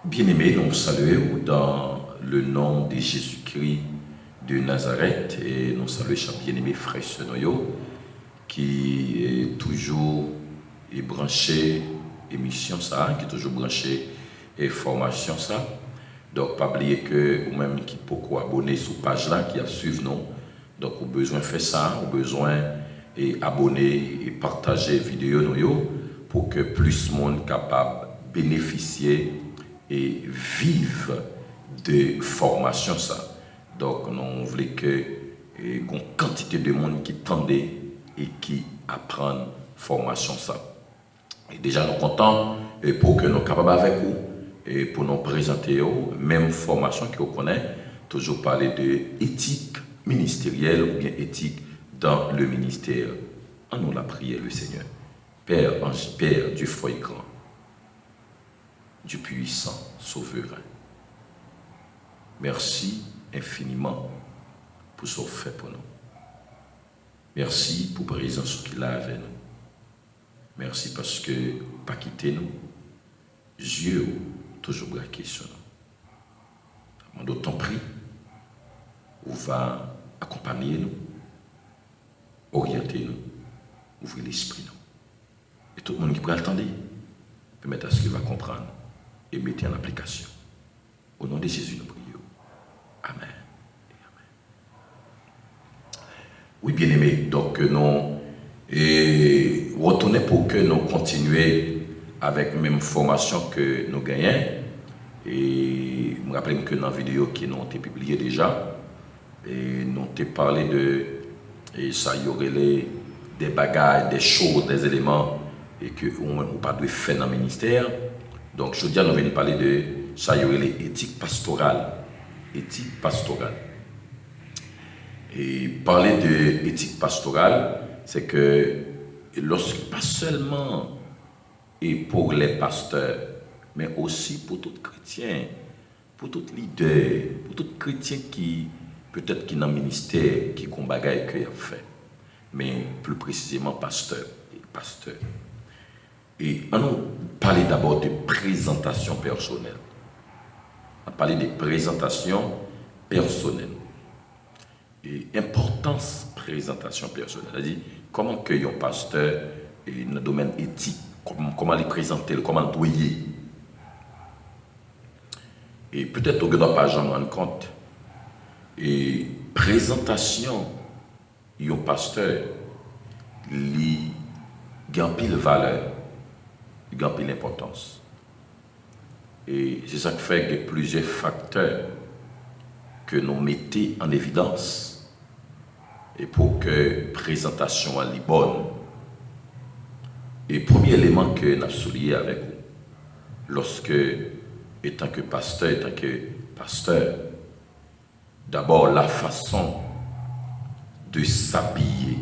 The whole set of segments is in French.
Bien-aimés, nous saluons dans le nom de Jésus-Christ de Nazareth et nous saluons chaque bien-aimé frère Senoyo qui est toujours branché émission ça, qui est toujours branché et formation ça. Donc, pas oublier que vous-même qui peut abonner sur la page là, qui a suivi nous. Donc, vous avez besoin de faire ça, vous avez besoin d'abonner et partager les vidéos nous pour que plus de monde capable de bénéficier et vivre de formation ça. Donc, nous voulons que une quantité de monde qui tendait et qui apprennent formation ça. Et déjà, nous sommes contents pour que nous soyons capables avec vous et pour nous présenter même formation que vous connaissez, toujours parler de éthique ministérielle ou bien éthique dans le ministère. En nous la prière le Seigneur. Père, ange, Père du feu grand, du puissant souverain. Merci infiniment pour ce fait pour nous. Merci pour la présence qu'il a avec nous. Merci parce que pas quitter nous. Dieu toujours braqué sur nous. D'autant pris, on va accompagner nous, orienter nous, ouvrir l'esprit nous. Et tout le monde qui peut attendre, permettre à ce qu'il va comprendre et mettre en application. Au nom de Jésus, nous prions. Amen. Oui, bien aimé, donc nous retournons pour que nous continuions avec la même formation que nous gagnons. Et je me rappelle que dans la vidéo qui nous été publiée déjà, et nous avons parlé de et ça y aurait des bagages, des choses, des éléments et que on ne pas de faire dans le ministère. Donc je dis nous venons parler de ça y aurait l'éthique pastorale. Éthique pastorale. Et parler de éthique pastorale, c'est que pas seulement et pour les pasteurs, mais aussi pour tout chrétien, pour tout leader, pour tout chrétien qui peut-être qui dans le ministère, qui combat et qui a fait, mais plus précisément pasteur. Et on nous parler d'abord de présentation personnelle. On parler de présentation personnelle. Et importance présentation personnelle. C'est-à-dire comment que un pasteur dans le domaine éthique, comment les présenter, comment le doyer. Et peut-être qu'on ne doit pas jamais rendre compte. Et présentation, un pasteur, il a une pile valeur, il a une pile importance. Et c'est ça qui fait qu'il y a plusieurs facteurs que nous mettons en évidence et pour que la présentation soit bonne. Et premier élément que nous avons souligné avec vous, lorsque, étant que pasteur, d'abord la façon de s'habiller,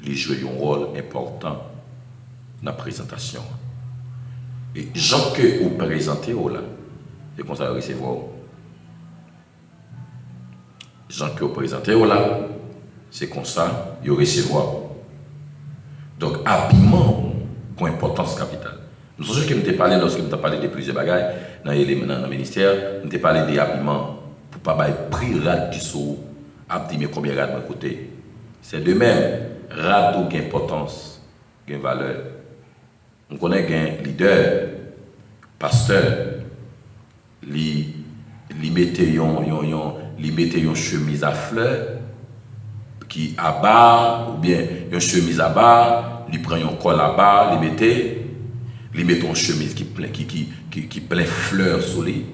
les joue un rôle important dans la présentation. Et gens que vous présentez là, c'est comme ça vous recevoir. Gens que vous présentez là, c'est comme ça vous recevoir. Donc, habillement, une importance capitale. Nous sommes que nous avons parlé lorsque nous avons parlé de plusieurs bagages dans le ministère, nous avons parlé des habillements pour ne pas être pris rad qui sont abîmés combien de rad de côté. C'est de même, rad ou importance, une valeur. On connaît un leader, pasteur, il mettait une chemise à fleurs qui à bas ou bien une chemise à bas, il prend un col à bas, il met une chemise qui plein fleurs sur lui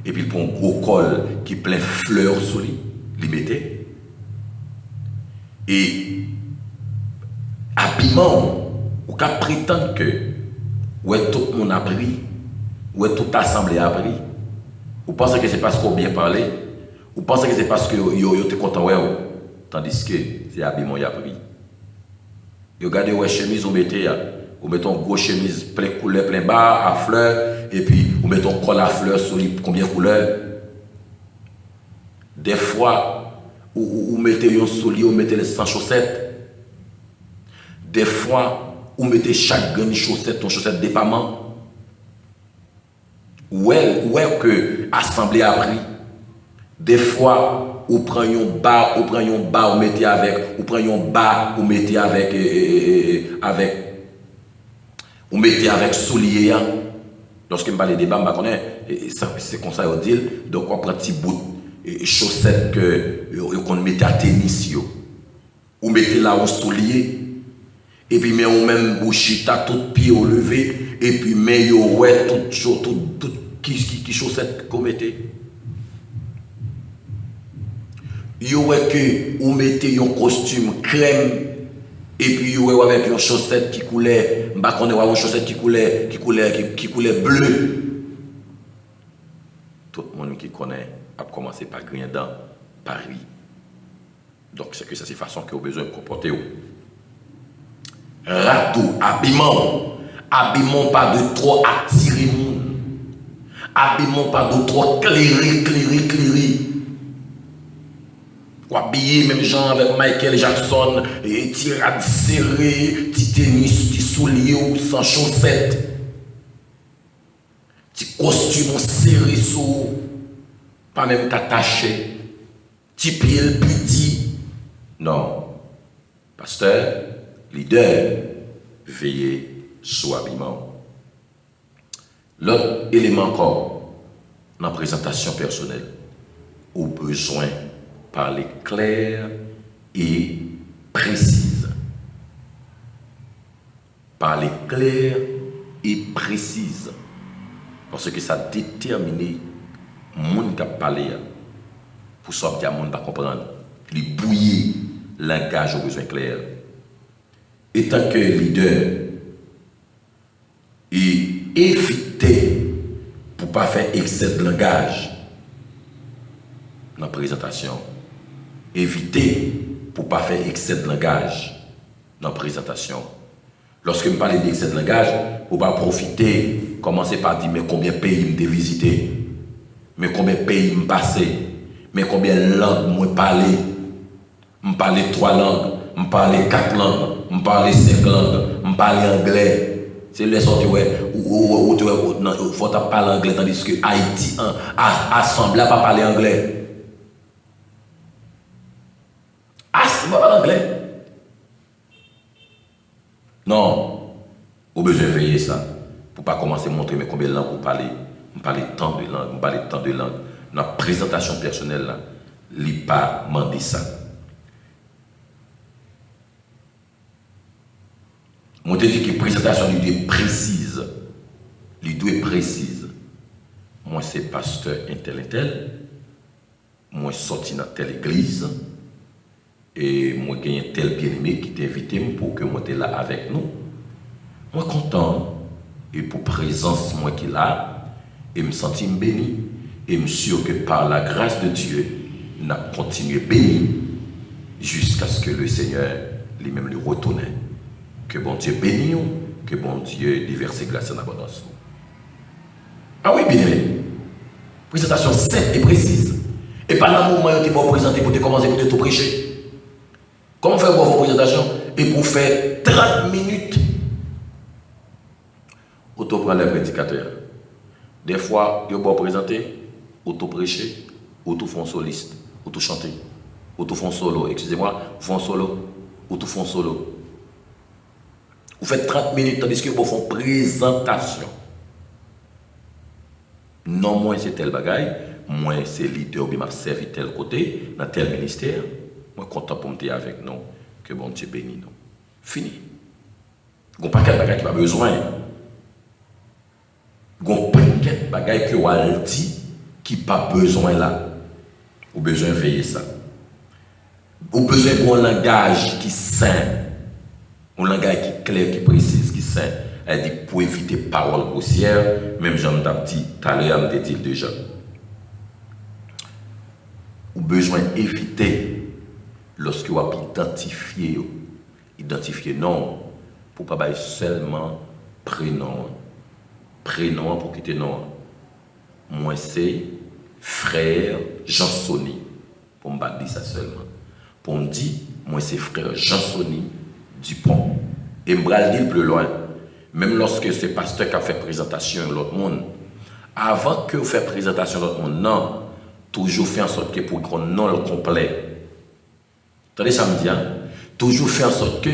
et puis il prend un gros col qui plein fleurs sur lui, il mettait et habillement ou qu'à prétendre que ouais tout le monde a pris, ouais toute assemblée a pris. Vous pensez que c'est parce qu'on bien parlé, vous pensez que c'est parce que vous êtes content ouais. Tandis que c'est habillement y a pris. Vous regardez ouais chemise vous mettez une grosse chemise plein couleur plein bas à fleurs et puis vous mettez un col à fleurs sur combien de couleurs. Des fois vous mettez un soulier, vous mettez les sans chaussettes. Des fois vous mettez chaque graine chaussette, ton chaussette dépamment. Où est que l'Assemblée a pris? Des fois, ou prend un bas, ou mettez avec, ou prend un bas, ou mettez avec, ou mettez avec soulier. Lorsque je parle de débat, c'est comme ça, on dit. Donc, on prend un petit bout de chaussettes qu'on mettez à tennis, ou mettez là au soulier, et puis, mais on même ou chita tout pied au levé, et puis, mais ouais, tout qui chaussettes qu'on mettez. Yo que ou mettez un costume crème et puis yo avec une chaussette qui coulait, bah qu'on une chaussette qui coulait bleu. Tout le monde qui connaît a commencé par griller dans Paris. Donc c'est que ça c'est façon que vous besoin de comporter. Ratou, habillement pas de trop attirer monde. Habillement pas de trop clairer. Ou habillé même gens avec Michael Jackson, et tirade serré, petit tennis, petit soulier ou sans chaussettes, petit costume serré sous, pas même t'attaché, petit pied petit. Non, pasteur, leader, veillez sur l'habillement. L'autre élément encore, dans la présentation personnelle, au besoin parler clair et précise. Parler clair et précise. Parce que ça détermine le monde qui a parlé pour sortir le monde va comprendre. Les bouillir langage au besoin clair. Étant que leader, et éviter pour ne pas faire excès de langage dans la présentation. Éviter pour ne pas faire excès de langage dans la présentation. Lorsque je parle d'excès de langage, pour ne pas profiter, commencer par dire mais combien de pays me visité, mais combien de pays me passé, mais combien de langues me parler. Je parle 3 langues, je parle 4 langues, je parle 5 langues, je parle anglais. C'est les sorties où tu faut parler anglais tandis que Haïti assemblée pas parler anglais. C'est pas anglais. Non. Vous avez besoin de veiller ça. Pour ne pas commencer à montrer mais combien de langues vous parlez. Vous parlez tant de langues. Dans la présentation personnelle, il n'y a pas demandé ça. Moi, je dis que la présentation est précise. Il doit être précise. Moi, c'est pasteur intel. Moi, sorti dans telle église. Et moi, j'ai un tel bien-aimé qui t'a invité pour que moi, sois là avec nous. Moi, content. Et pour présence, moi qui est là. Et me sentir béni. Et me sûr que par la grâce de Dieu, nous continué béni. Jusqu'à ce que le Seigneur lui-même le retourne. Que bon Dieu bénisse nous. Que bon Dieu déverse grâce en abondance. Ah oui, bien-aimé. Présentation simple et précise. Et pas dans le moment où tu vas présenter pour te commencer pour te tout prêcher. Comment faire pour vos présentations et pour faire 30 minutes auto prendre les prédicateurs. Des fois, ils vont présenter, auto prêcher, auto font soliste, auto chanter, auto font solo, excusez-moi, font solo, auto font solo. Vous faites 30 minutes tandis que vous font présentation. Non, moi c'est tel bagaille, moi c'est leader qui m'a servi tel côté, dans tel ministère. Moi, content pour me dire avec nous que bon Dieu bénit nous. Fini. Il n'y a pas de bagaille qui n'a pas besoin. Il n'y a pas de bagaille qui a dit qui n'a pas besoin là. Vous avez besoin de veiller ça. Vous avez besoin d'un langage qui est sain. Un langage qui est clair, qui est précis, qui est sain. Elle dit pour éviter paroles grossières, même j'en ai dit tout à l'heure, je dit déjà. Vous avez besoin d'éviter. Lorsque vous avez identifié non, pour ne pas seulement prénom pour quitter non. Moi c'est frère Jean-Sony, pour me dire ça seulement. Pour me dire, moi c'est frère Jean-Sony Dupont. Et je vais le dire plus loin. Même lorsque c'est pasteur qui a fait présentation à l'autre monde, avant que vous fassiez présentation de mon nom, toujours fait en sorte que pour qu'on nom le complet. Attendez ça me dit, hein? Toujours fait en sorte que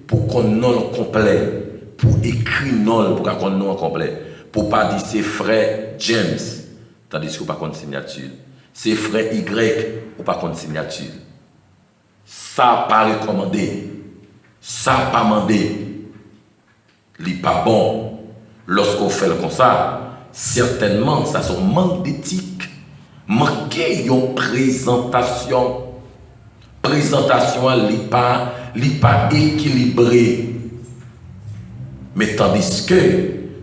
pour qu'on nom le complet, pour écrire non, pour qu'on nom complet, pour pas dire c'est frère James, tandis que pas contre signature. C'est frère Y ou pas contre signature. Ça pas recommandé, ça pas mandé. Li pas bon. Lorsqu'on fait le comme ça, certainement ça son manque d'éthique. Manquer une présentation. Présentation li pas équilibré. Mais tandis que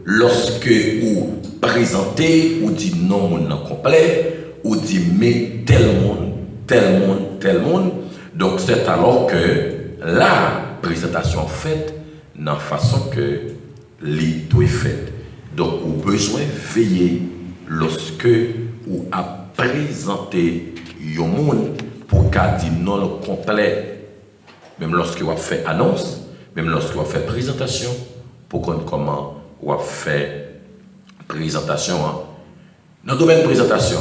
lorsque vous présentez, ou dit non mon nom complet, ou dit mais tel monde, donc c'est alors que la présentation faite dans la façon que li doit fait. Donc vous besoin veiller lorsque vous a présenté un monde pour qu'a dit non le complet, même lorsque vous a fait annonce, même lorsque vous a fait présentation, pour qu'on comment vous a fait présentation. Hein. Dans le domaine de présentation,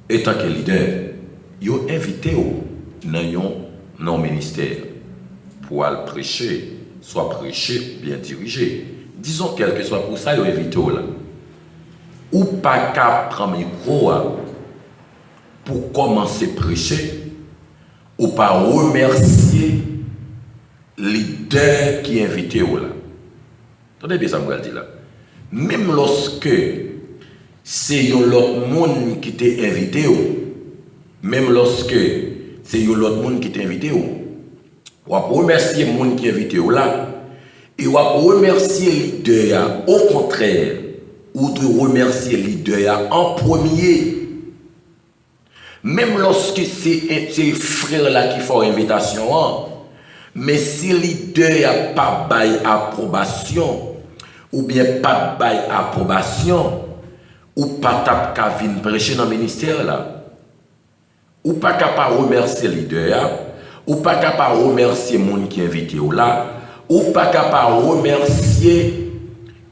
étant que leader, vous invité dans le ministère pour aller prêcher, soit prêcher, bien dirigé. Disons quel que soit pour ça, vous invité là. Ou pas qu'à prendre micro pour commencer à prêcher, ou pas remercier le leader qui est invité là. Attendez bien ça, me dire là. Même lorsque c'est l'autre monde qui t'est invité, même lorsque c'est l'autre monde qui t'est invité, on va remercier le monde qui est invité là, et on va remercier le leader. Au contraire, ou de remercier le leader en premier. Même lorsque c'est ces frères là qui font invitation, mais si le leader n'a pas bail approbation, ou bien pas bail approbation, ou pas tap qu'à venir prêcher dans le ministère là, ou pas capable remercier le leader, ou pas capable remercier les gens qui invité là, ou pas capable remercier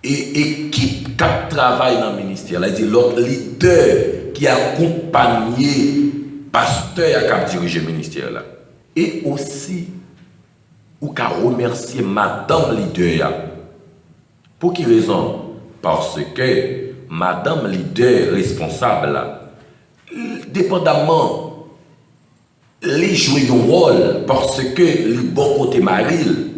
l'équipe qui travaille dans le ministère. C'est-à-dire l'autre leader qui a accompagné le pasteur qui dirige le ministère là. Et aussi, ou qu'à remercier madame leader. Pour quelle raison? Parce que madame leader responsable là, dépendamment, les jouer un rôle parce que le bon côté Maril.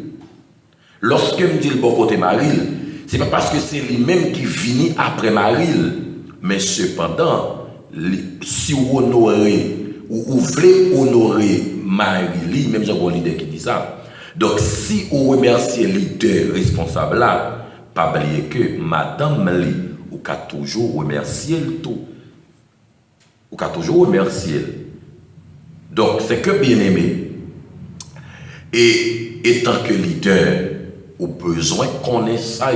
Lorsque je dis le bon côté Maril, ce n'est pas parce que c'est lui-même qui finit après Maril, mais cependant, si vous honorez ou vous voulez honorer Maril, même j'ai un leader qui dit ça. Donc si vous remerciez le leader responsable là, pas oublier que madame Li, vous pouvez toujours remercier le tout. Vous pouvez toujours remercier. Donc, c'est que bien aimé. Et étant que leader, au besoin qu'on ait ça,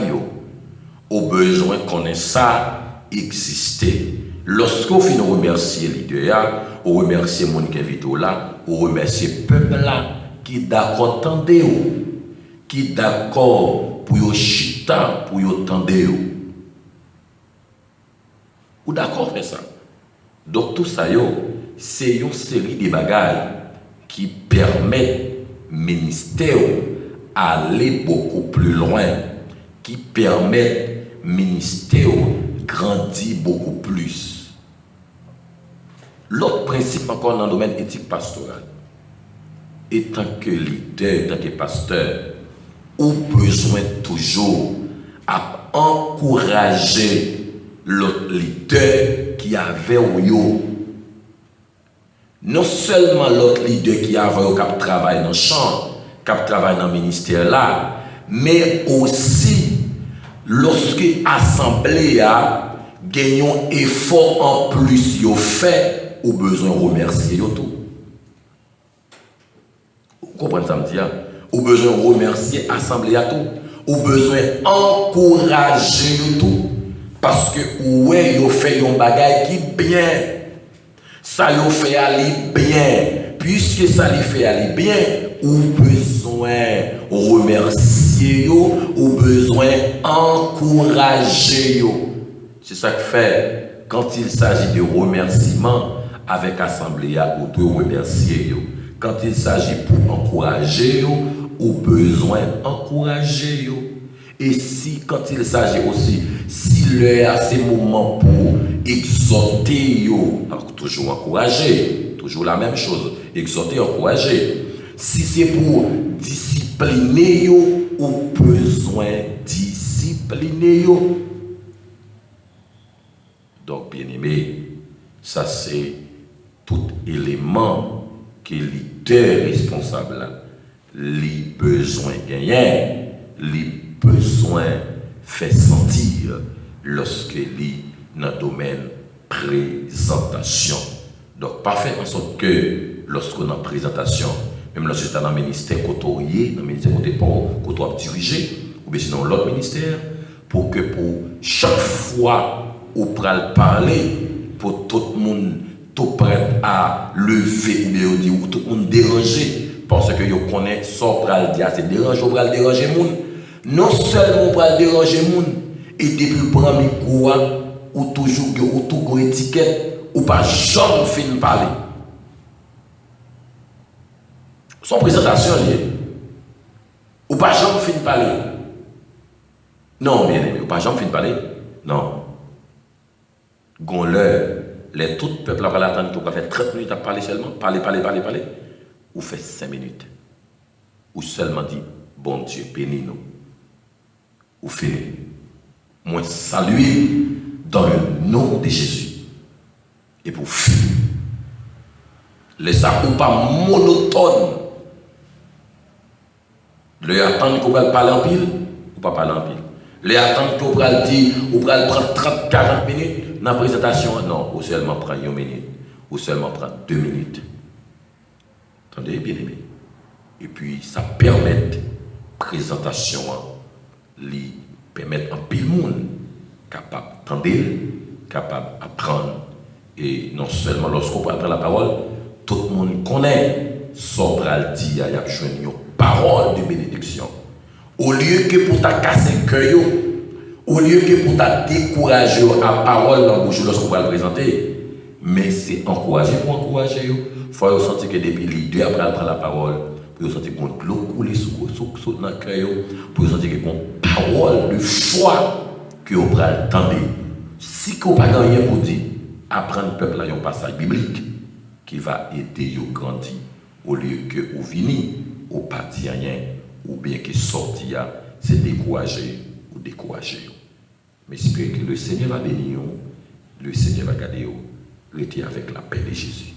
au besoin qu'on ait ça exister. Lorsque vous finissez remercier leader, vous remerciez mon qui invite là, vous remerciez le peuple là, qui est d'accord entendez qui est d'accord pour yo chita, pour yo tendre. Ou d'accord faire ça? Donc tout ça, c'est une série de bagages qui permettent au ministère d'aller beaucoup plus loin, qui permettent au ministère de grandir beaucoup plus. L'autre principe encore dans le domaine éthique pastoral, étant que leader, étant que pasteur, ou besoin toujours à encourager l'autre leader qui avait ou non seulement l'autre leader qui avait ou qui travaille dans le champ, qui travaille dans le ministère là, mais aussi lorsque l'assemblée a gagné un effort en plus yo fait, ou besoin de remercier yo tout. Vous comprenez ça me dit? Ou besoin de remercier l'assemblée à tout, ou besoin d'encourager tout, parce que ouais, vous fait un bagage qui bien, ça vous fait aller bien, puisque ça lui fait aller bien, ou besoin remercier yo, ou besoin encourager yo. C'est ça que fait quand il s'agit de remerciements avec assemblée, ou de remercier. Quand il s'agit pour encourager, ou besoin encourager. Et si, quand il s'agit aussi, s'il y a ces moments pour exhorter, alors toujours encourager, toujours la même chose, exhorter, encourager. Si c'est pour discipliner, ou besoin discipliner. Donc, bien aimé, ça c'est tout élément que leader responsable, les besoins gagnants, les besoins fait sentir lorsque les dans le domaine présentation. Donc, parfait en sorte que lorsqu'on est en présentation, même lorsque c'est dans le ministère côté, dans le ministère côté dirigé, ou bien sinon l'autre ministère, pour que pour chaque fois où pral parler, pour tout le monde tout prêt à lever ou bien ou tout le monde déranger, parce que vous connaissez ça pral dire, c'est déranger ou pral déranger le monde. Non seulement pral déranger le monde, et depuis prendre micro ou toujours ou tout étiquette, ou pas jamais fin parler. Son présentation liée. Ou pas jamais fin parler. Non, bien aimé, ou pas jamais fin parler. Non. Gon l'heure, les tout peuple va l'attendre pour faire 30 minutes à parler seulement, parler, ou fait 5 minutes. Ou seulement dit, bon Dieu, bénis-nous. Ou fini. Moi, saluer dans le nom de Jésus. Et pour finir, laissez ou pas monotone. Le attendre qu'on va parler en pile, ou pas parler en pile. Le attendre qu'on va dire, ou va prendre 30-40 minutes dans la présentation. Non, ou seulement prendre 1 minute, ou seulement prendre 2 minutes. Attendez, bien aimé. Et puis, ça permet la présentation, lui permettre un pile monde capable d'entendre, capable d'apprendre. Et non seulement lorsqu'on prend la parole, tout le monde connaît Sobral dit, il y a une parole de bénédiction. Au lieu que pour ta casser le cœur, au lieu que pour ta décourager à parole dans la bouche lorsqu'on va le présenter, mais c'est encourager pour encourager. Il faut sentir que depuis les deux après prendre la parole, pour sentir qu'on a l'eau couler dans le cœur, pour sentir qu'on a une parole de foi que vous va attendre. Si vous n'avez pas rien pour dire, apprendre le peuple à un passage biblique qui va aider à grandir au lieu que vous venez ou pas dire rien ou bien que sortir c'est décourager ou décourager. Mais j'espère que le Seigneur va bénir, le Seigneur va garder, rester avec la paix de Jésus.